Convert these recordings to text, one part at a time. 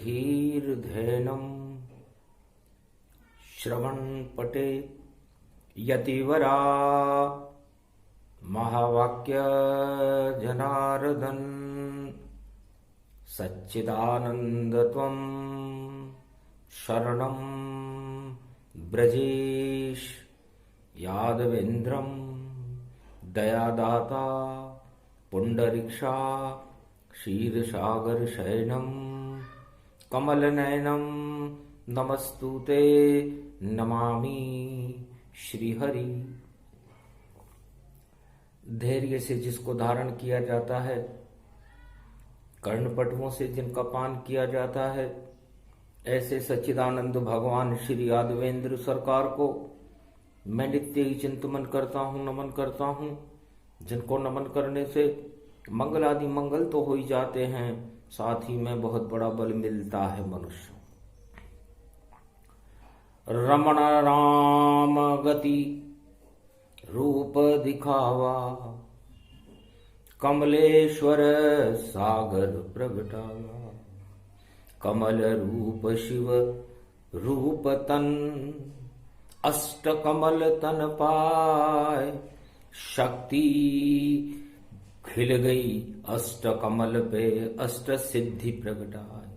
धीर्धेनं श्रवणपटे यतिवरा महावाक्य जनार्दन सच्चिदानन्दत्वं शरणं ब्रजेश यादवेन्द्रं दयादाता पुंडरीक्षा क्षीरसागर शयनं कमलनयनं नमस्तुते नमामि श्रीहरि। धैर्य से जिसको धारण किया जाता है, कर्णपटुओं से जिनका पान किया जाता है, ऐसे सच्चिदानंद भगवान श्री यादवेंद्र सरकार को मैं नित्य ही चिंतन करता हूँ, नमन करता हूँ। जिनको नमन करने से मंगल आदि मंगल तो हो ही जाते हैं, साथ ही में बहुत बड़ा बल मिलता है मनुष्य। रमण राम गति रूप दिखावा, कमलेश्वर सागर प्रगटावा। कमल रूप शिव रूप तन, अष्ट कमल तन पाए। शक्ति खिल गई अष्ट कमल पे, अष्ट सिद्धि प्रगटाए।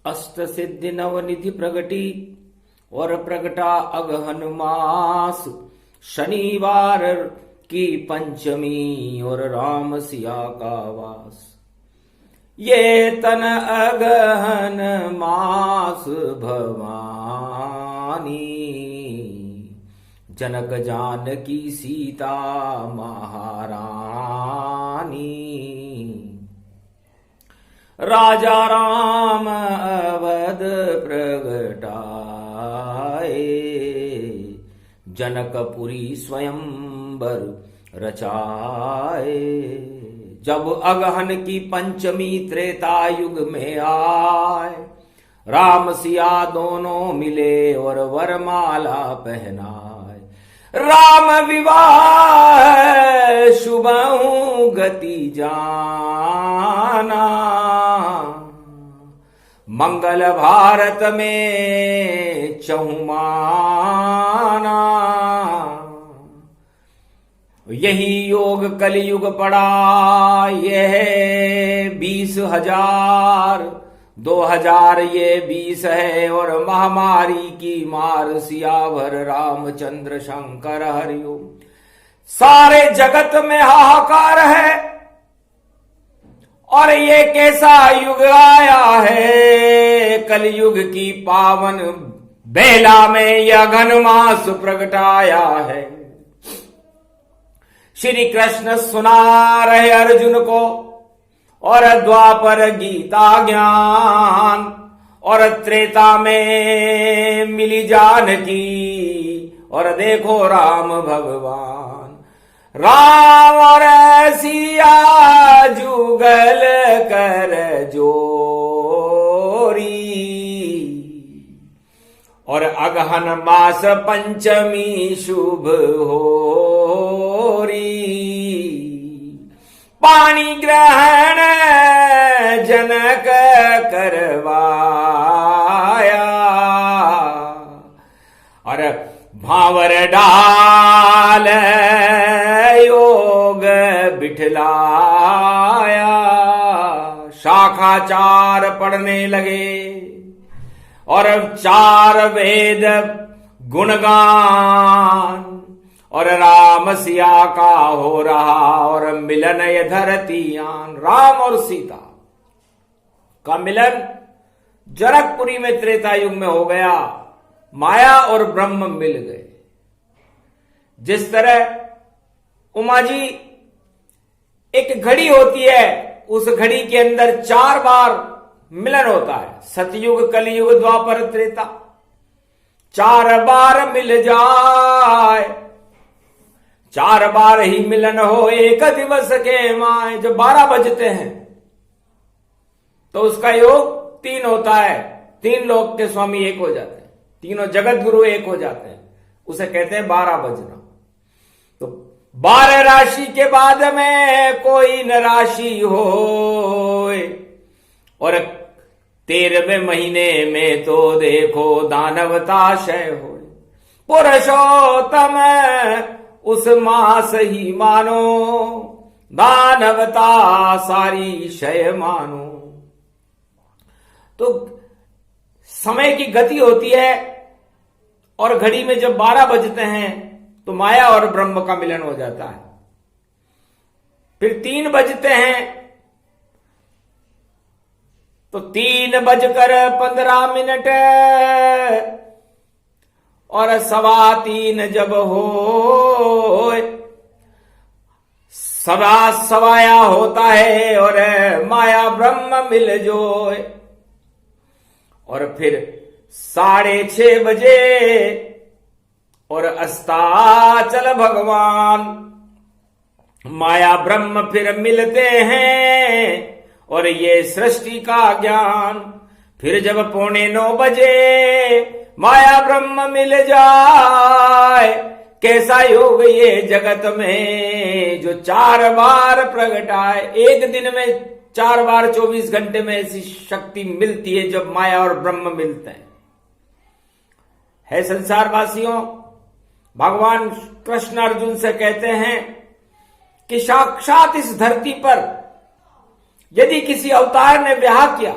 अष्ट सिद्धि नवनिधि प्रगटी, और प्रगटा अगहन मास। शनिवार की पंचमी और राम सिया का वास। ये तन अगहन मास भवानी, जनक जानकी सीता महारानी। राजा राम अवध प्रगटाए, जनकपुरी स्वयंवर रचाए। जब अगहन की पंचमी त्रेता युग में आए, राम सिया दोनों मिले और वरमाला पहनाए। राम विवाह शुभहु गति जाना, मंगल भारत में चहुमाना। यही योग कलयुग पड़ा, यह 20,000 2000 ये 20 है। और महामारी की मार सियावर रामचंद्र शंकर हरिओम। सारे जगत में हाहाकार है, और ये कैसा युग आया है। कलयुग की पावन बेला में यह घन मास प्रगटाया है। श्री कृष्ण सुना रहे अर्जुन को, और द्वापर गीता ज्ञान। और त्रेता में मिली जानकी, और देखो राम भगवान। राम और सिया जुगल कर जोरी, और अगहन मास पंचमी शुभ होरी। पानी ग्रहण जनक करवाया, और भावर डाल योग बिठलाया। शाखाचार पढ़ने लगे, और 4 वेद गुणगान। और राम सिया का हो रहा और मिलन ये धरती आन। राम और सीता का मिलन जनकपुरी में त्रेता युग में हो गया। माया और ब्रह्म मिल गए। जिस तरह उमा जी, एक घड़ी होती है, उस घड़ी के अंदर 4 बार मिलन होता है। सतयुग, कलयुग, द्वापर, त्रेता। 4 बार मिल जाए, 4 बार ही मिलन हो एक दिवस के माए। जब 12 बजते हैं तो उसका योग 3 होता है। 3 लोक के स्वामी एक हो जाते हैं, तीनों जगत गुरु एक हो जाते हैं। उसे कहते हैं 12 बजना। तो 12 राशि के बाद में कोई न राशि हो, और 13वें महीने में तो देखो दानवता क्षय हो। पुरुषोत्तम उस मास ही मानो, दानवता सारी क्षय मानो। तो समय की गति होती है और घड़ी में जब 12 बजते हैं तो माया और ब्रह्म का मिलन हो जाता है। फिर 3 बजते हैं तो 3:15 और 3:15 जब हो सवाया होता है और माया ब्रह्म मिल जोए। और फिर 6:30 बजे और अस्ताचल भगवान माया ब्रह्म फिर मिलते हैं और ये सृष्टि का ज्ञान। फिर जब 8:45 बजे माया ब्रह्म मिल जाए, कैसा योग ये जगत में जो 4 बार प्रगटाए। एक दिन में 4 बार 24 घंटे में ऐसी शक्ति मिलती है जब माया और ब्रह्म मिलते हैं। है संसारवासियों, भगवान कृष्ण अर्जुन से कहते हैं कि साक्षात इस धरती पर यदि किसी अवतार ने ब्याह किया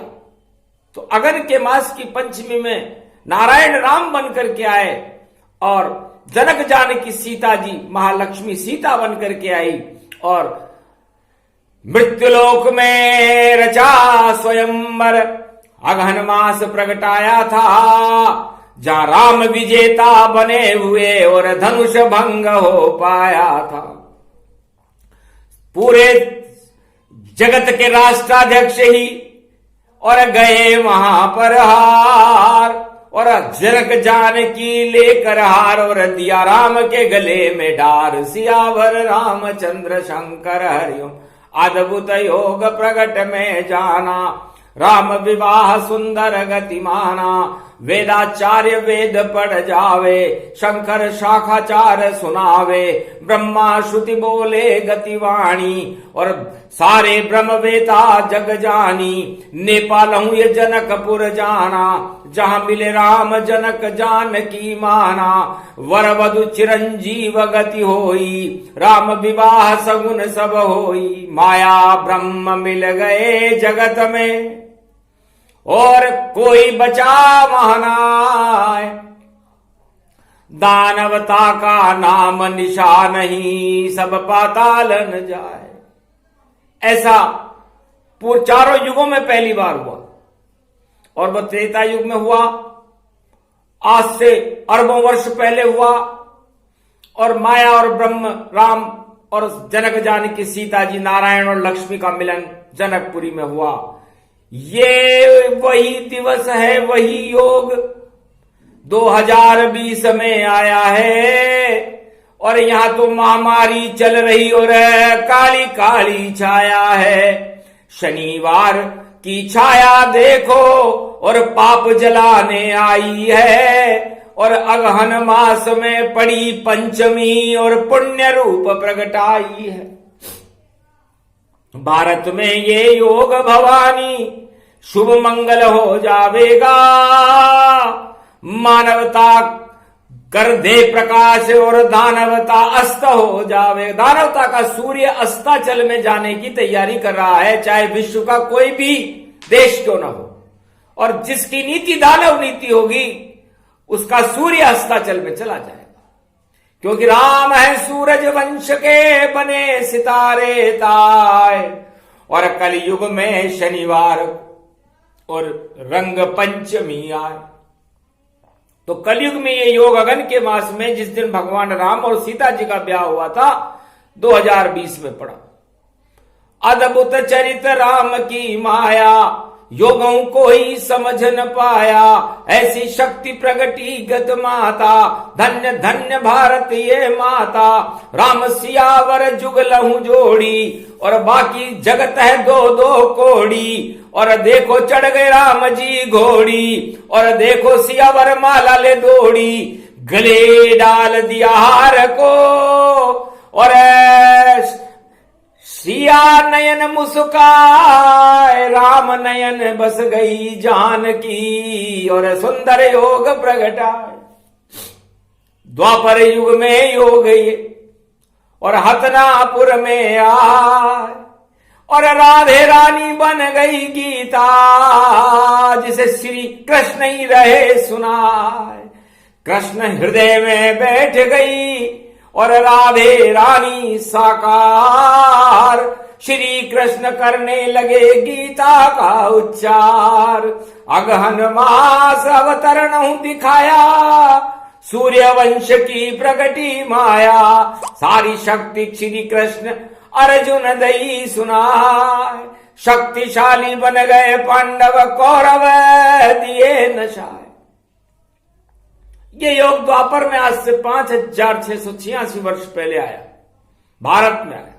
तो अगन के मास की पंचमी में नारायण राम बनकर के आए और जनक जानकी सीता जी महालक्ष्मी सीता बनकर के आई और मृत्युलोक में रचा स्वयंवर अगहन मास प्रगटाया था, जहां राम विजेता बने हुए और धनुष भंग हो पाया था। पूरे जगत के राष्ट्राध्यक्ष ही और गए वहां पर हार और जनक जानकी लेकर हार और दिया राम के गले में डार। सियावर रामचंद्र शंकर हरिओम अद्भुत योग प्रगट में जाना, राम विवाह सुंदर गति माना। वेदाचार्य वेद पढ़ जावे, शंकर शाखाचार सुनावे। ब्रह्मा श्रुति बोले गतिवाणी और सारे ब्रह्मवेता जग जानी। नेपाल हूं ये जनकपुर जाना, जहां मिले राम जनक जानकी माना। वर वधु चिरंजीव गति होई, राम विवाह सगुन सब होई। माया ब्रह्म मिल गए जगत में और कोई बचा महानाय। दानवता का नाम निशा नहीं, सब पाताल न जाए। ऐसा चारों युगों में पहली बार हुआ और वह त्रेता युग में हुआ, आज से अरबों वर्ष पहले हुआ। और माया और ब्रह्म राम और जनक जानकी सीता जी नारायण और लक्ष्मी का मिलन जनकपुरी में हुआ। ये वही दिवस है, वही योग 2020 में आया है। और यहां तो महामारी चल रही और काली काली छाया है। शनिवार की छाया देखो और पाप जलाने आई है। और अगहन मास में पड़ी पंचमी और पुण्य रूप प्रगटाई है। भारत में ये योग भवानी शुभ मंगल हो जावेगा। मानवता कर दे प्रकाश और दानवता अस्त हो जावे। दानवता का सूर्य अस्ताचल में जाने की तैयारी कर रहा है, चाहे विश्व का कोई भी देश क्यों ना हो। और जिसकी नीति दानव नीति होगी उसका सूर्य अस्ताचल में चला जाएगा। क्योंकि राम है सूरज वंश के बने सितारे ताए। और कलयुग में शनिवार और रंग पंचमी आए। तो कलयुग में ये योग अगन के मास में जिस दिन भगवान राम और सीता जी का ब्याह हुआ था 2020 में पड़ा। अद्भुत चरित राम की माया, योगों को ही समझ न पाया। ऐसी शक्ति प्रगटी गत माता, धन्य धन्य भारत ये माता। राम सियावर जुगलहु जोड़ी और बाकी जगत है दो दो कोड़ी। और देखो चढ़ गए राम जी घोड़ी और देखो सियावर माला ले दौड़ी। गले डाल दिया हार को और सिया नयन मुस्काए, राम नयन बस गई जानकी, और सुंदर योग प्रगटाए। द्वापर युग में योग ये और हतनापुर में आए, और राधे रानी बन गई गीता, जिसे श्री कृष्ण ही रहे सुनाए। कृष्ण हृदय में बैठ गई और राधे रानी साकार, श्री कृष्ण करने लगे गीता का उच्चार। अगहन मास अवतरण दिखाया, सूर्य वंश की प्रगति माया, सारी शक्ति श्री कृष्ण अर्जुन दई सुनाए। शक्तिशाली बन गए पांडव कौरव दिए नशाए। ये योग द्वापर में आज से 5686 वर्ष पहले आया, भारत में आया,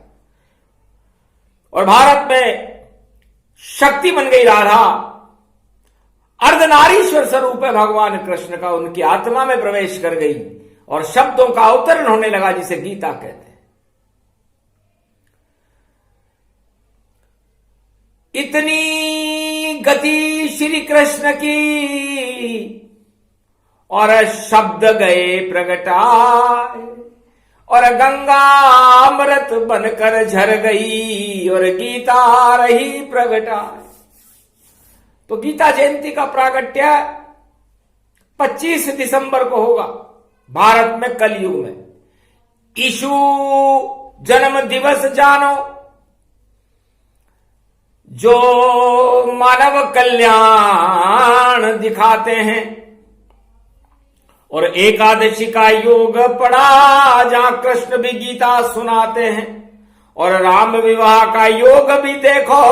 और भारत में शक्ति बन गई राधा। अर्धनारीश्वर स्वरूप है भगवान कृष्ण का, उनकी आत्मा में प्रवेश कर गई और शब्दों का अवतरण होने लगा, जिसे गीता कहते हैं। इतनी गति श्री कृष्ण की, और शब्द गए प्रगटाए, और गंगा अमृत बनकर झर गई, और गीता रही प्रगटाए। तो गीता जयंती का प्रागट्य 25 दिसंबर को होगा भारत में, कलयुग में। ईशु जन्म दिवस जानो, जो मानव कल्याण दिखाते हैं, और एकादशी का योग पड़ा, जहां कृष्ण भी गीता सुनाते हैं, और राम विवाह का योग भी देखो,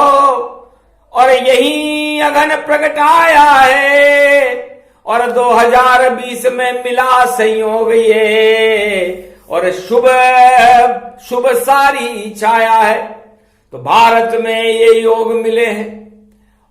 और यही अगन प्रगटाया है, और 2020 में मिला संयोग ये, और शुभ शुभ सारी छाया है। तो भारत में ये योग मिले हैं,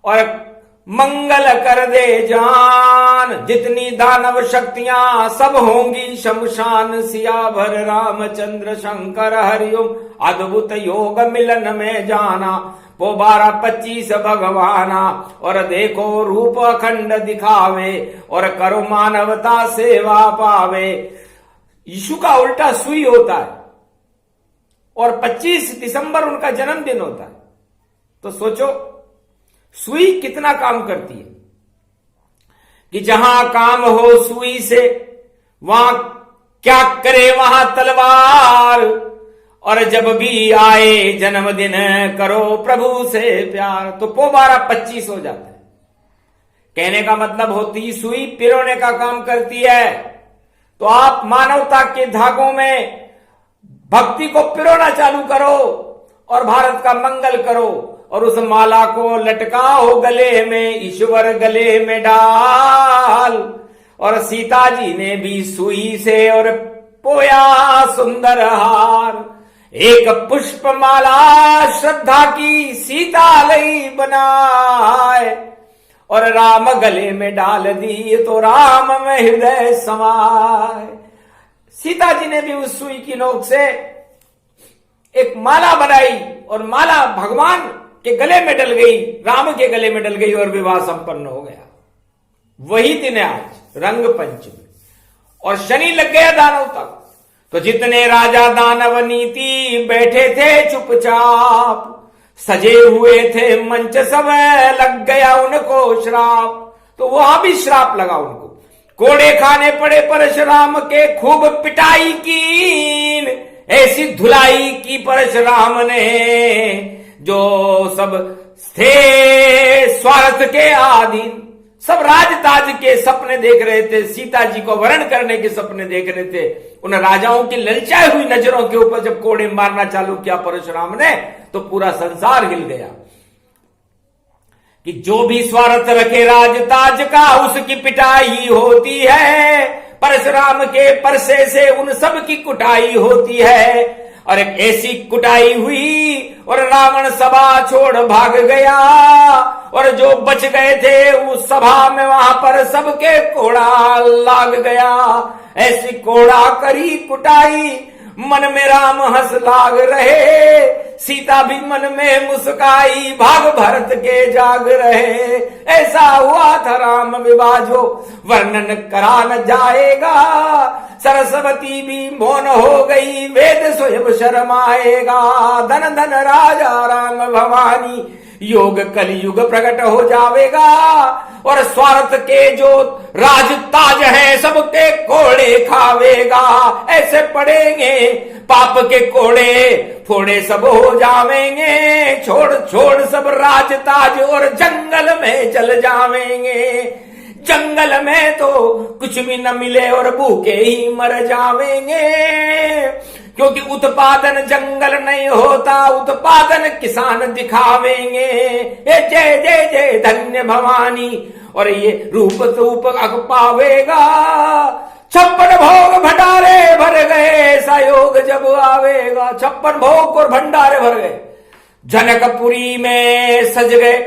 और मंगल कर दे जान, जितनी दानव शक्तियां सब होंगी शमशान। सियावर रामचंद्र शंकर हरिओम, अद्भुत योग मिलन में जाना। वो 12-25 भगवाना, और देखो रूप अखंड दिखावे, और करो मानवता सेवा पावे। यीशु का उल्टा सुई होता है, और 25 दिसंबर उनका जन्मदिन होता है। तो सोचो सुई कितना काम करती है, कि जहां काम हो सुई से, वहां क्या करे वहां तलवार। और जब भी आए जन्मदिन करो प्रभु से प्यार। तो 12-25 हो जाता है। कहने का मतलब होती सुई पिरोने का काम करती है। तो आप मानवता के धागों में भक्ति को पिरोना चालू करो, और भारत का मंगल करो, और उस माला को लटकाओ गले में, ईश्वर गले में डाल। और सीता जी ने भी सुई से और पोया सुंदर हार। एक पुष्प माला श्रद्धा की सीता लई बनाए, और राम गले में डाल दी तो राम में हृदय समाए। सीता जी ने भी उस सुई की नोक से एक माला बनाई, और माला भगवान के गले में डल गई, राम के गले में डल गई, और विवाह संपन्न हो गया। वही दिन है आज रंग पंचमी, और शनि लग गया दानव तक। तो जितने राजा दानव नीति बैठे थे चुपचाप, सजे हुए थे मंच सब, लग गया उनको श्राप। तो वहां भी श्राप लगा उनको। कोड़े खाने पड़े परशुराम के, खूब पिटाई की, ऐसी धुलाई की परशुराम ने, जो सब थे स्वार्थ के आधीन। सब राजताज के सपने देख रहे थे, सीता जी को वरण करने के सपने देख रहे थे। उन राजाओं की ललचाई हुई नजरों के ऊपर जब कोड़े मारना चालू किया परशुराम ने, तो पूरा संसार हिल गया। कि जो भी स्वार्थ रखे राजताज का, उसकी पिटाई होती है। परशुराम के परसे से उन सब की कुटाई होती है। और एक ऐसी कुटाई हुई, और रावण सभा छोड़ भाग गया। और जो बच गए थे उस सभा में, वहां पर सबके कोड़ा लाग गया। ऐसी कोड़ा करी कुटाई, मन में राम हंस लाग रहे, सीता भी मन में मुस्काई, भाग भरत के जाग रहे। ऐसा हुआ था राम विवाह जो वर्णन करा न जाएगा, सरस्वती भी मौन हो गई, वेद स्वयं शर्माएगा। धन धन राजा राम भवानी, योग कलयुग प्रकट हो जाएगा, और स्वार्थ के जो राज ताज है सबके कोड़े खावेगा। ऐसे पड़ेंगे पाप के कोड़े, फोड़े सब हो जावेंगे, छोड़ छोड़ सब राज ताज और जंगल में चल जावेंगे। जंगल में तो कुछ भी न मिले और भूखे ही मर जावेंगे, क्योंकि उत्पादन जंगल नहीं होता, उत्पादन किसान दिखावेंगे। ये जय जय जय धन्य भवानी, और ये रूप रूप अग पावेगा। 56 भोग भंडारे भर गए, ऐसा योग जब आवेगा। 56 भोग और भंडारे भर गए, जनकपुरी में सज गए,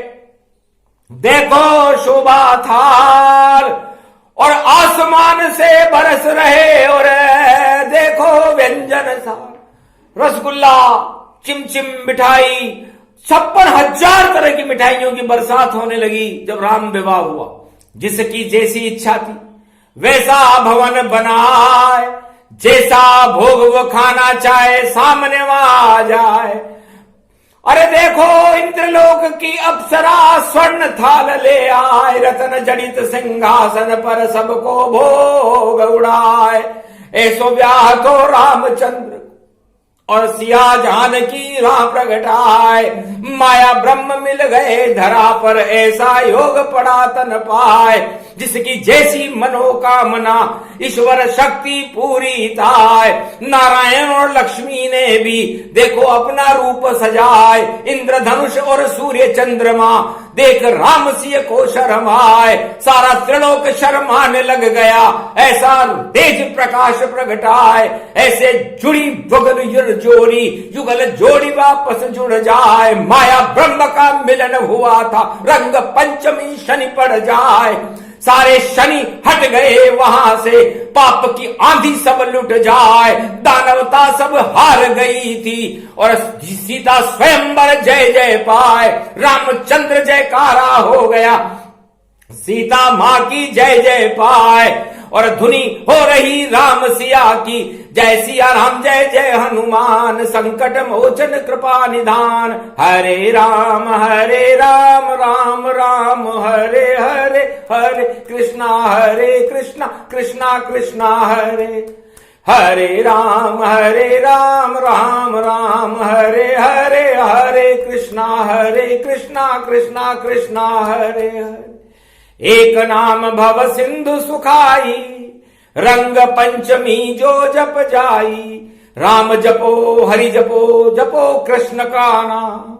देखो शोभा थाल, और आसमान से बरस रहे और देखो व्यंजन सार। रसगुल्ला, चिमचिम मिठाई, 56,000 तरह की मिठाइयों की बरसात होने लगी जब राम विवाह हुआ। जिसकी जैसी इच्छा थी वैसा भवन बनाए, जैसा भोग वो खाना चाहे सामने वहां आ जाए। अरे देखो इंद्रलोक की अप्सरा स्वर्ण थाल ले आए, रत्न जड़ित सिंहासन पर सबको भोग उड़ाए। ऐसो ब्याह तो रामचंद्र और सिया जानकी राह प्रगटाए, माया ब्रह्म मिल गए धरा पर, ऐसा योग पड़ा तन पाए। जिसकी जैसी मनोकामना ईश्वर शक्ति पूरी थाय। नारायण और लक्ष्मी ने भी देखो अपना रूप सजाए, इंद्रधनुष और सूर्य चंद्रमा देख राम सिय को शर्माए। सारा त्रिलोक शर्माने लग गया, ऐसा तेज प्रकाश प्रगटाए। ऐसे जुड़ी जुगल जोड़ी, युगल जोड़ी वापस जुड़ जाए। माया ब्रह्म का मिलन हुआ था, रंग पंचमी शनि पड़ जाए। सारे शनि हट गए वहां से, पाप की आंधी सब लुट जाए। दानवता सब हार गई थी और सीता स्वयंवर जय जय पाए। रामचंद्र जयकारा हो गया, सीता मां की जय जय पाए। और धुनी हो रही राम सिया की, जय सिया राम जय जय हनुमान, संकट मोचन कृपा निधान। हरे राम राम राम हरे हरे, हरे कृष्णा कृष्णा कृष्णा हरे हरे। राम राम राम हरे हरे, हरे कृष्णा कृष्णा कृष्णा हरे हरे। एक नाम भव सिंधु सुखाई, रंग पंचमी जो जप जाई। राम जपो हरि जपो, जपो कृष्ण का नाम।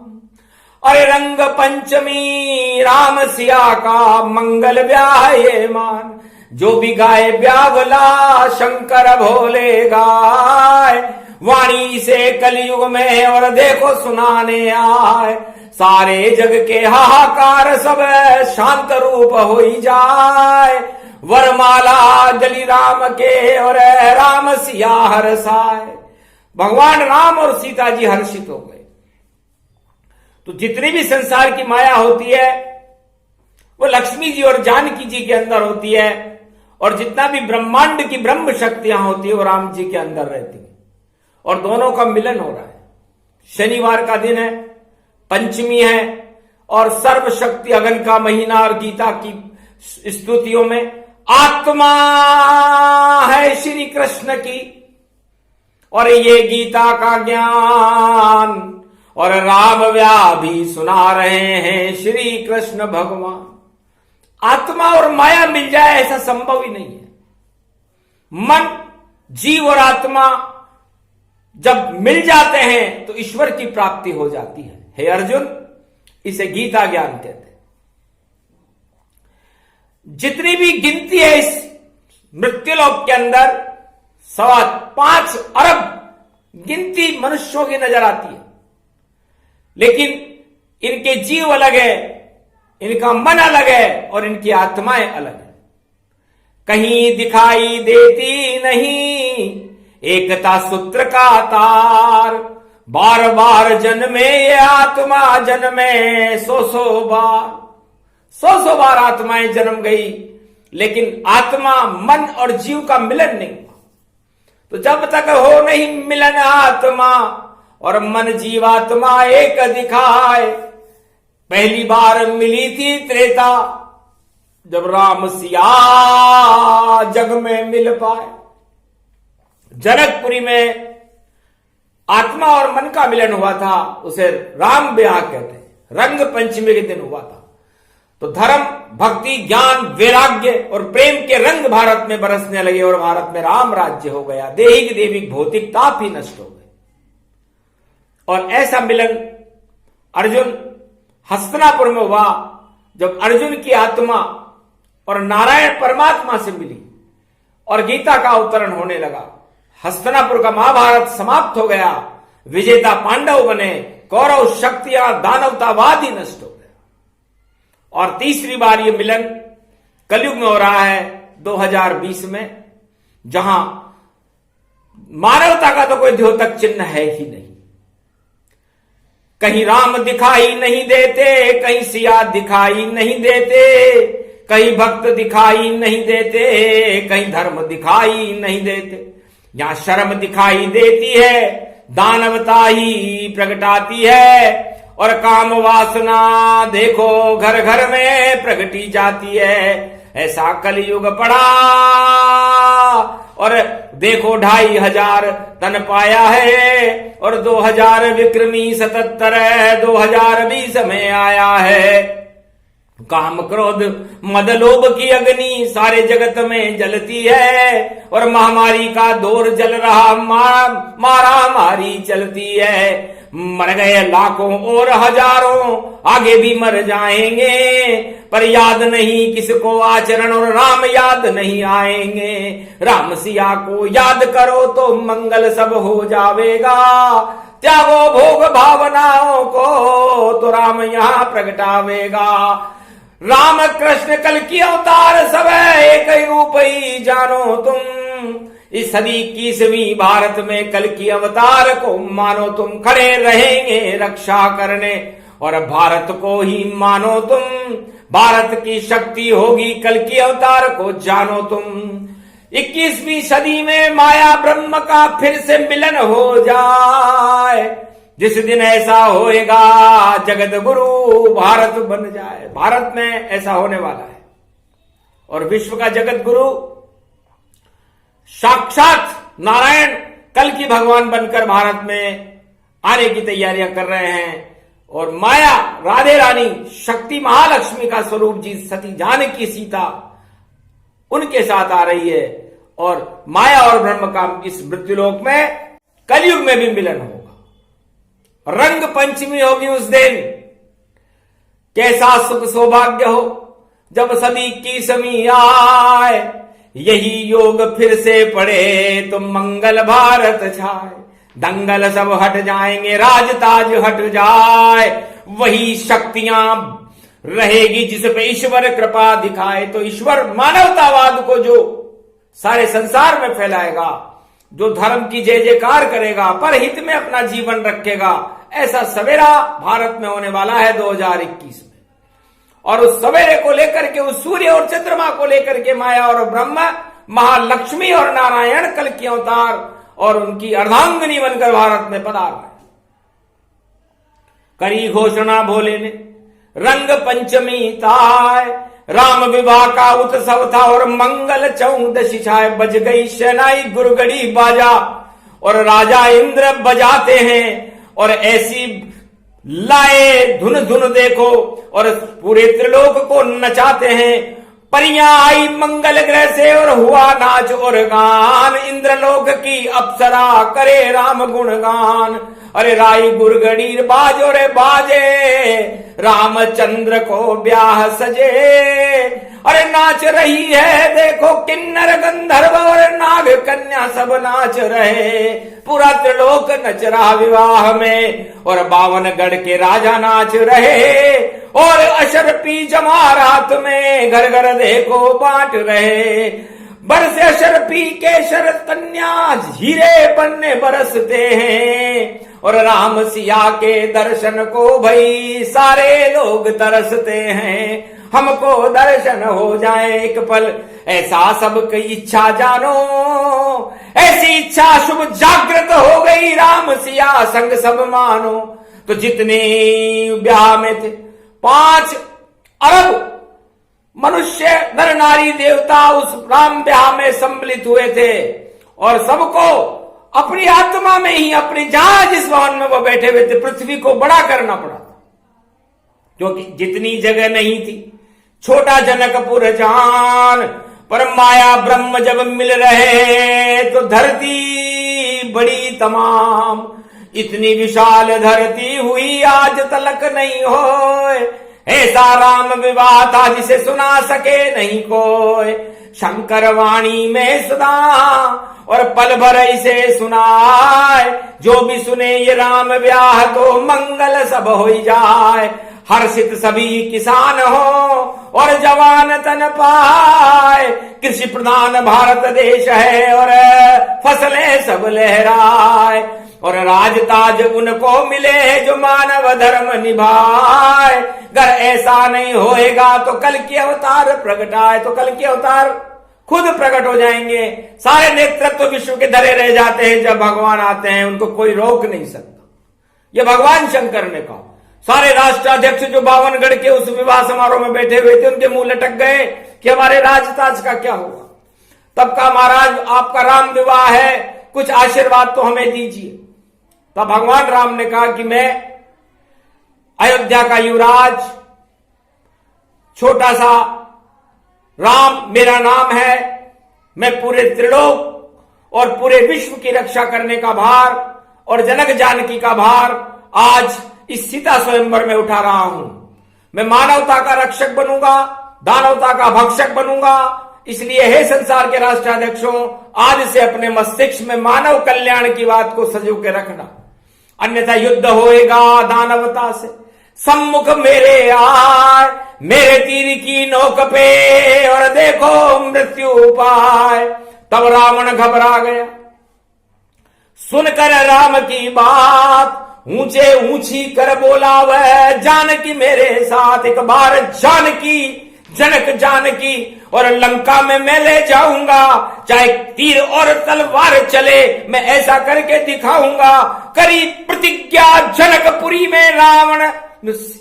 अरे रंग पंचमी राम सिया का, मंगल ब्याह ये मान। जो भी गाए ब्यावला, शंकर भोले गाय। वाणी से कलयुग में और देखो सुनाने आए। सारे जग के हाहाकार सब शांत रूप हो जाए। वरमाला जली राम के और राम सिया हर्षाए। भगवान राम और सीता जी हर्षित हो गए। तो जितनी भी संसार की माया होती है वो लक्ष्मी जी और जानकी जी के अंदर होती है, और जितना भी ब्रह्मांड की ब्रह्म शक्तियां होती है वो राम जी के अंदर रहती है, और दोनों का मिलन हो रहा है। शनिवार का दिन है, पंचमी है, और सर्वशक्ति अगन का महीना, और गीता की स्तुतियों में आत्मा है श्री कृष्ण की, और ये गीता का ज्ञान और राम व्याह भी सुना रहे हैं श्री कृष्ण भगवान। आत्मा और माया मिल जाए ऐसा संभव ही नहीं है। मन, जीव और आत्मा जब मिल जाते हैं तो ईश्वर की प्राप्ति हो जाती है। हे अर्जुन, इसे गीता ज्ञान कहते हैं। जितनी भी गिनती है इस मृत्युलोक के अंदर, 5.25 अरब गिनती मनुष्यों की नजर आती है, लेकिन इनके जीव अलग है, इनका मन अलग है, और इनकी आत्माएं अलग है। कहीं दिखाई देती नहीं एकता सूत्र का तार। बार बार जन्मे ये आत्मा जन्मे सौ बार आत्माएं जन्म गई, लेकिन आत्मा मन और जीव का मिलन नहीं हुआ। तो जब तक हो नहीं मिलन आत्मा और मन जीवात्मा एक दिखाए। पहली बार मिली थी त्रेता, जब राम सिया जग में मिल पाए। जनकपुरी में आत्मा और मन का मिलन हुआ था, उसे राम ब्याह कहते हैं। रंग पंचमी के दिन हुआ था। तो धर्म, भक्ति, ज्ञान, वैराग्य और प्रेम के रंग भारत में बरसने लगे और भारत में राम राज्य हो गया। देहिक देविक भौतिक ताप ही नष्ट हो गए। और ऐसा मिलन अर्जुन हस्तिनापुर में हुआ, जब अर्जुन की आत्मा और नारायण परमात्मा से मिली और गीता का अवतरण होने लगा। हस्तिनापुर का महाभारत समाप्त हो गया। विजेता पांडव बने, कौरव शक्तियां दानवतावाद ही नष्ट हो गया। और तीसरी बार ये मिलन कलयुग में हो रहा है 2020 में, जहां मानवता का तो कोई द्योतक चिन्ह है ही नहीं। कहीं राम दिखाई नहीं देते, कहीं सिया दिखाई नहीं देते, कहीं भक्त दिखाई नहीं देते, कहीं धर्म दिखाई नहीं देते। यहां शर्म दिखाई देती है, दानवता ही प्रगटाती है, और काम वासना देखो घर घर में प्रगटी जाती है। ऐसा कलयुग पड़ा और देखो 2500 तन पाया है, और 2000 विक्रमी 77 2020 में आया है। काम क्रोध मद लोभ की अग्नि सारे जगत में जलती है, और महामारी का दौर जल रहा, मारा मारी चलती है। मर गए लाखों और हजारों, आगे भी मर जाएंगे, पर याद नहीं किसको आचरण, और राम याद नहीं आएंगे। राम सिया को याद करो तो मंगल सब हो जावेगा। त्यागो भोग भावनाओं को तो राम यहां प्रगटावेगा। राम कृष्ण कल की अवतार सब एक ही रूप ही जानो तुम। इस सदी 21वीं भारत में कल की अवतार को मानो तुम। खड़े रहेंगे रक्षा करने और भारत को ही मानो तुम। भारत की शक्ति होगी कल की अवतार को जानो तुम। 21वीं सदी में माया ब्रह्म का फिर से मिलन हो जाए। जिस दिन ऐसा होएगा जगत गुरु भारत बन जाए। भारत में ऐसा होने वाला है, और विश्व का जगत गुरु साक्षात नारायण कल की भगवान बनकर भारत में आने की तैयारियां कर रहे हैं। और माया राधे रानी शक्ति महालक्ष्मी का स्वरूप जी सती जानकी सीता उनके साथ आ रही है। और माया और ब्रह्म का इस मृत्युलोक में कलयुग में भी मिलन होगा। रंग पंचमी होगी उस दिन। कैसा सुख सौभाग्य हो जब सदी 21वीं आए। यही योग फिर से पड़े तो मंगल भारत छाए। दंगल सब हट जाएंगे, राज ताज हट जाए। वही शक्तियां रहेगी जिस पे ईश्वर कृपा दिखाए। तो ईश्वर मानवतावाद को जो सारे संसार में फैलाएगा, जो धर्म की जय जयकार करेगा, पर हित में अपना जीवन रखेगा, ऐसा सवेरा भारत में होने वाला है 2021 में। और उस सवेरे को लेकर के, उस सूर्य और चंद्रमा को लेकर के माया और ब्रह्म, महालक्ष्मी और नारायण कल की अवतार और उनकी अर्धांगिनी बनकर भारत में पधार रहे। करी घोषणा भोले ने रंग पंचमी ताय। राम विवाह का उत्सव था और मंगल चौदशी छाए। बज गई शहनाई गुरगड़ी बाजा और राजा इंद्र बजाते हैं। और ऐसी लाए धुन धुन देखो और पूरे त्रिलोक को नचाते हैं। परियां आई मंगल ग्रह से और हुआ नाच और गान। इंद्रलोक की अप्सरा करे राम गुणगान। अरे राई गुरगड़ी बाजो रे बाजे, रामचंद्र को ब्याह सजे। अरे नाच रही है देखो किन्नर गंधर्व और नाग कन्या सब नाच रहे। पूरा त्रिलोक नच रहा विवाह में और 52गढ़ के राजा नाच रहे। और अशरपी जमारात में घर घर देखो बांट रहे। बरसे शरपी केशर कन्या हीरे पन्ने बरसते हैं, और राम सिया के दर्शन को भई सारे लोग तरसते हैं। हमको दर्शन हो जाए एक पल, ऐसा सबकी इच्छा जानो, ऐसी इच्छा शुभ जागृत हो गई, राम सिया संग सब मानो। तो जितने ब्याह में थे 5 अरब मनुष्य नर नारी देवता उस राम ब्याह में सम्मिलित हुए थे, और सबको अपनी आत्मा में ही, अपनी जहां जिस भवन में वो बैठे हुए थे, पृथ्वी को बड़ा करना पड़ा था, क्योंकि जितनी जगह नहीं थी। छोटा जनकपुर जान, पर माया ब्रह्म जब मिल रहे तो धरती बड़ी तमाम। इतनी विशाल धरती हुई आज तलक नहीं होए, ऐसा राम विवाह था जिसे सुना सके नहीं कोई। शंकर वाणी में सुना और पल भर इसे सुनाए, जो भी सुने ये राम ब्याह तो मंगल सब हो जाए। हर्षित सभी किसान हो और जवान तन पाए, कृषि प्रधान भारत देश है और फसलें सब लहराए। और राजताज उनको मिले जो मानव धर्म निभाए, अगर ऐसा नहीं होएगा तो कल की अवतार प्रगटाए, तो कल के अवतार खुद प्रकट हो जाएंगे। सारे नेतृत्व विश्व के धरे रह जाते हैं, जब भगवान आते हैं उनको कोई रोक नहीं सकता। यह भगवान शंकर ने कहा। सारे राष्ट्राध्यक्ष जो 52 गढ़ के उस विवाह समारोह में बैठे हुए थे, उनके मुंह लटक गए कि हमारे राजताज का क्या होगा। तब का महाराज आपका राम विवाह है, कुछ आशीर्वाद तो हमें दीजिए। तब भगवान राम ने कहा कि मैं अयोध्या का युवराज, छोटा सा राम मेरा नाम है, मैं पूरे त्रिलोक और पूरे विश्व की रक्षा करने का भार और जनक जानकी का भार आज इस सीता स्वयंवर में उठा रहा हूं। मैं मानवता का रक्षक बनूंगा, दानवता का भक्षक बनूंगा। इसलिए हे संसार के राष्ट्राध्यक्षों, आज से अपने मस्तिष्क में मानव कल्याण की बात को सजो के रखना, अन्यथा युद्ध होएगा दानवता से। सम्मुख मेरे आए, मेरे तीर की नोक पे, और देखो मृत्यु पाए। तब रावण घबरा गया सुनकर राम की बात, ऊंचे ऊंची कर बोला वह, जानकी मेरे साथ एक बार जानकी, जनक जानकी, और लंका में मैं ले जाऊंगा, चाहे तीर और तलवार चले, मैं ऐसा करके दिखाऊंगा। करी प्रतिज्ञा जनकपुरी में रावण,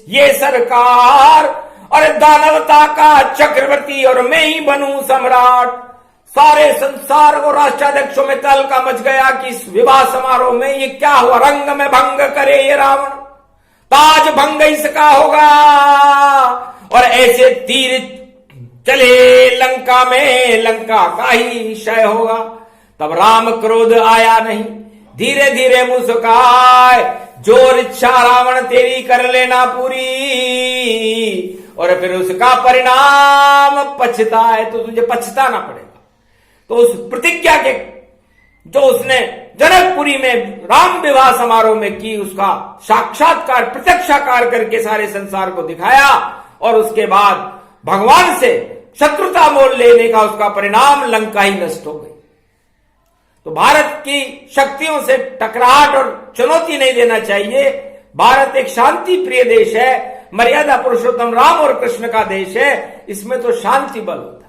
ये सरकार और दानवता का चक्रवर्ती, और मैं ही बनूं सम्राट। सारे संसार और राष्ट्राध्यक्षों में तहलका मच गया कि इस विवाह समारोह में ये क्या हुआ, रंग में भंग करे ये रावण, ताज भंग इसका होगा। और ऐसे तीर चले लंका में, लंका का ही क्षय होगा। तब राम क्रोध आया नहीं, धीरे धीरे मुस्काए, जोर इच्छा रावण तेरी कर लेना पूरी, और फिर उसका परिणाम पछताए तो तुझे पछताना पड़ेगा। तो उस प्रतिज्ञा के जो उसने जनकपुरी में राम विवाह समारोह में की, उसका साक्षात्कार प्रत्यक्षाकार करके सारे संसार को दिखाया, और उसके बाद भगवान से शत्रुता मोल लेने का उसका परिणाम लंका ही नष्ट हो गई। तो भारत की शक्तियों से टकराहट और चुनौती नहीं देना चाहिए। भारत एक शांति प्रिय देश है, मर्यादा पुरुषोत्तम राम और कृष्ण का देश है, इसमें तो शांति बल होता है।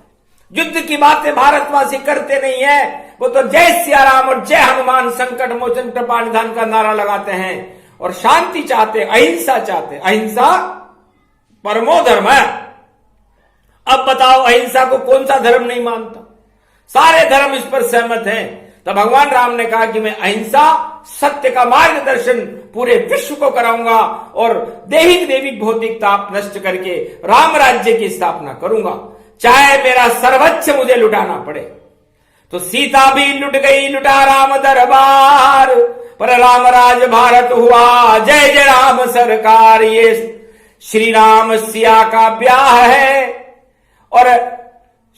युद्ध की बातें भारतवासी करते नहीं है, वो तो जय सिया राम और जय हनुमान संकट मोचन कृपा निधान का नारा लगाते हैं, और शांति चाहते, अहिंसा चाहते। अहिंसा परमो धर्म है। अब बताओ अहिंसा को कौन सा धर्म नहीं मानता? सारे धर्म इस पर सहमत हैं। तो भगवान राम ने कहा कि मैं अहिंसा सत्य का मार्गदर्शन पूरे विश्व को कराऊंगा, और दैहिक दैविक भौतिकता नष्ट करके राम राज्य की स्थापना करूंगा, चाहे मेरा सर्वोच्च मुझे लुटाना पड़े। तो सीता भी लुट गई, लुटा राम दरबार, पर राम राज भारत हुआ, जय जय राम सरकार। ये श्री राम सिया का ब्याह है, और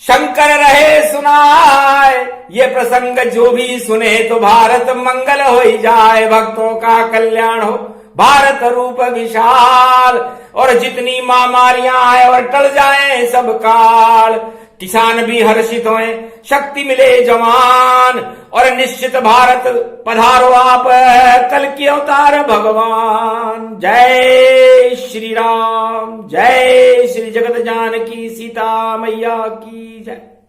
शंकर रहे सुनाए। ये प्रसंग जो भी सुने तो भारत मंगल हो ही जाए, भक्तों का कल्याण हो, भारत रूप विशाल, और जितनी महामारियां आए और टल जाए सब काल। किसान भी हर्षित होए, शक्ति मिले जवान, और निश्चित भारत पधारो आप, कल की अवतार भगवान। जय श्री राम, जय श्री जगत जानकी सीता मैया की जय।